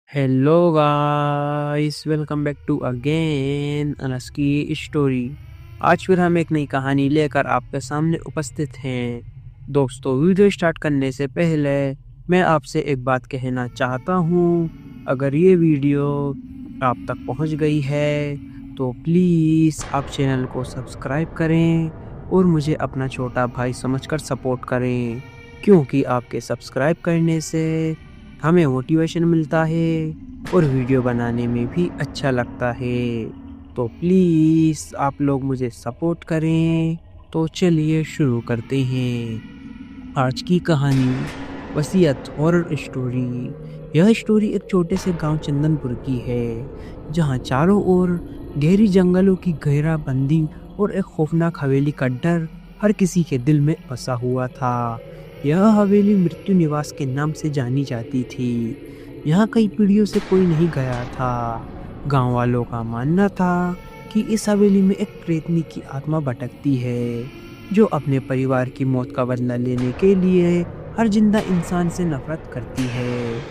Hello guys, welcome back to again अनस की story. आज फिर हम एक नई कहानी लेकर आपके सामने उपस्थित हैं। दोस्तों, वीडियो स्टार्ट करने से पहले मैं आपसे एक बात कहना चाहता हूँ। अगर ये वीडियो आप तक पहुँच गई है तो प्लीज़ आप चैनल को सब्सक्राइब करें और मुझे अपना छोटा भाई समझकर सपोर्ट करें, क्योंकि आपके सब्सक्राइब करने से हमें मोटिवेशन मिलता है और वीडियो बनाने में भी अच्छा लगता है। तो प्लीज़ आप लोग मुझे सपोर्ट करें। तो चलिए शुरू करते हैं आज की कहानी, वसीयत हॉरर स्टोरी। यह स्टोरी एक छोटे से गांव चंदनपुर की है, जहां चारों ओर गहरी जंगलों की घेराबंदी और एक खौफनाक हवेली का डर हर किसी के दिल में बसा हुआ था। यह हवेली मृत्यु निवास के नाम से जानी जाती थी। यहाँ कई पीढ़ियों से कोई नहीं गया था। गांव वालों का मानना था कि इस हवेली में एक प्रेतनी की आत्मा भटकती है, जो अपने परिवार की मौत का बदला लेने के लिए हर जिंदा इंसान से नफरत करती है।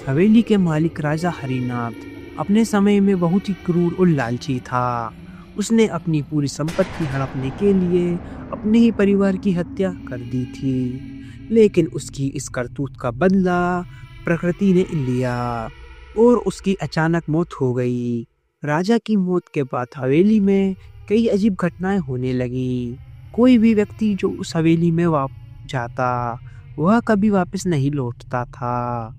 हवेली के मालिक राजा हरिनाथ अपने समय में बहुत ही क्रूर और लालची था। उसने अपनी पूरी संपत्ति हड़पने के लिए अपने ही परिवार की हत्या कर दी थी, लेकिन उसकी इस करतूत का बदला प्रकृति ने लिया और उसकी अचानक मौत हो गई। राजा की मौत के बाद हवेली में कई अजीब घटनाएं होने लगी। कोई भी व्यक्ति जो उस हवेली में जाता, वह कभी वापस नहीं लौटता था।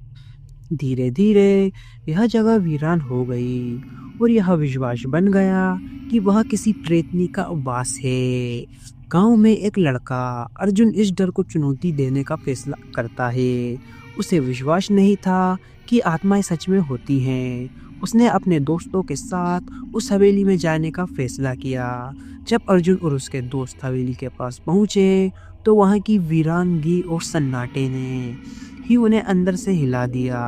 धीरे धीरे यह जगह वीरान हो गई और यह विश्वास बन गया कि वह किसी प्रेतनी का वास है। गांव में एक लड़का अर्जुन इस डर को चुनौती देने का फैसला करता है। उसे विश्वास नहीं था कि आत्माएं सच में होती हैं। उसने अपने दोस्तों के साथ उस हवेली में जाने का फैसला किया। जब अर्जुन और उसके दोस्त हवेली के पास पहुंचे तो वहां की वीरानगी और सन्नाटे ने ही उन्हें अंदर से हिला दिया।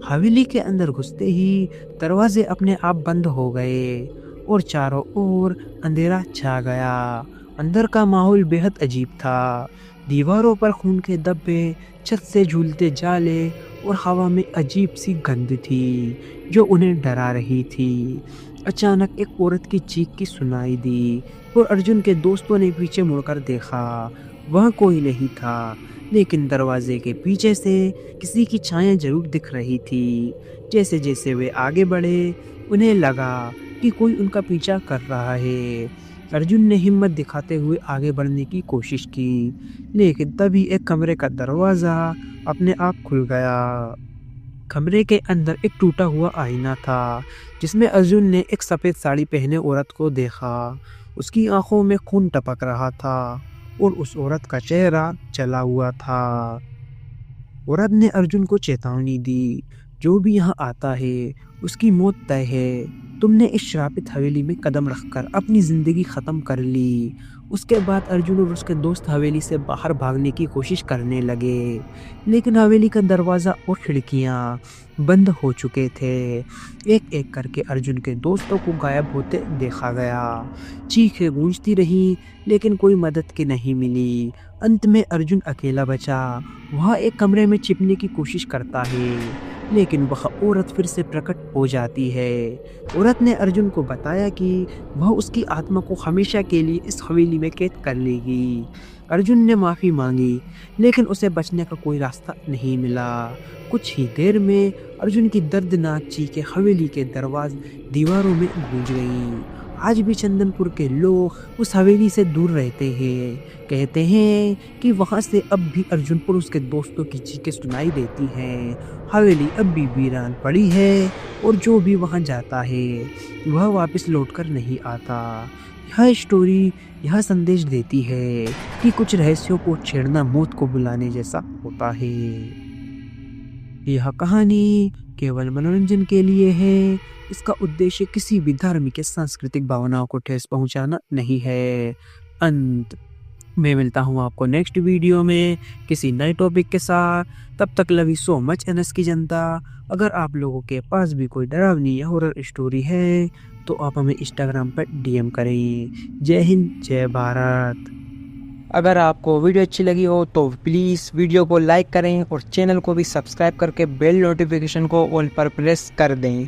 हवेली के अंदर घुसते ही दरवाजे अपने आप बंद हो गए और चारों ओर अंधेरा छा गया। अंदर का माहौल बेहद अजीब था। दीवारों पर खून के धब्बे, छत से झूलते जाले और हवा में अजीब सी गंध थी जो उन्हें डरा रही थी। अचानक एक औरत की चीख की सुनाई दी और अर्जुन के दोस्तों ने पीछे मुड़कर देखा। वह कोई नहीं था, लेकिन दरवाजे के पीछे से किसी की छाया जरूर दिख रही थी। जैसे जैसे वे आगे बढ़े, उन्हें लगा कि कोई उनका पीछा कर रहा है। अर्जुन ने हिम्मत दिखाते हुए आगे बढ़ने की कोशिश की, लेकिन तभी एक कमरे का दरवाजा अपने आप खुल गया। कमरे के अंदर एक टूटा हुआ आईना था, जिसमें अर्जुन ने एक सफेद साड़ी पहने औरत को देखा। उसकी आंखों में खून टपक रहा था और उस औरत का चेहरा जला हुआ था। औरत ने अर्जुन को चेतावनी दी, जो भी यहाँ आता है उसकी मौत तय है। तुमने इस श्रापित हवेली में कदम रखकर अपनी जिंदगी खत्म कर ली। उसके बाद अर्जुन और उसके दोस्त हवेली से बाहर भागने की कोशिश करने लगे, लेकिन हवेली का दरवाजा और खिड़कियां बंद हो चुके थे। एक एक करके अर्जुन के दोस्तों को गायब होते देखा गया। चीखें गूंजती रही, लेकिन कोई मदद की नहीं मिली। अंत में अर्जुन अकेला बचा। वह एक कमरे में छिपने की कोशिश करता है, लेकिन वह औरत फिर से प्रकट हो जाती है। औरत ने अर्जुन को बताया कि वह उसकी आत्मा को हमेशा के लिए इस हवेली में कैद कर लेगी। अर्जुन ने माफ़ी मांगी, लेकिन उसे बचने का कोई रास्ता नहीं मिला। कुछ ही देर में अर्जुन की दर्दनाक चीखें हवेली के दरवाजे दीवारों में गूंज गईं। आज भी चंदनपुर के लोग उस हवेली से दूर रहते हैं। कहते हैं कि वहां से अब भी अर्जुन और उसके दोस्तों की चीखें सुनाई देती हैं। हवेली अब भी वीरान पड़ी है और जो भी वहां जाता है वह वापस लौटकर नहीं आता। यह स्टोरी यह संदेश देती है कि कुछ रहस्यों को छेड़ना मौत को बुलाने जैसा होता है। यह कहानी केवल मनोरंजन के लिए है। इसका उद्देश्य किसी भी धार्मिक या सांस्कृतिक भावनाओं को ठेस पहुंचाना नहीं है। अंत मैं मिलता हूँ आपको नेक्स्ट वीडियो में किसी नए टॉपिक के साथ। तब तक love you so much NS की जनता। अगर आप लोगों के पास भी कोई डरावनी या हॉरर स्टोरी है तो आप हमें इंस्टाग्राम पर डीएम करें। जय हिंद, जय भारत। अगर आपको वीडियो अच्छी लगी हो तो प्लीज़ वीडियो को लाइक करें और चैनल को भी सब्सक्राइब करके बेल नोटिफिकेशन को ऑल पर प्रेस कर दें।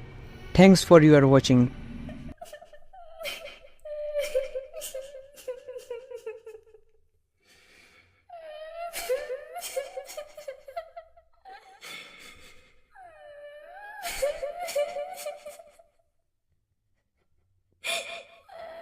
Thanks for your watching.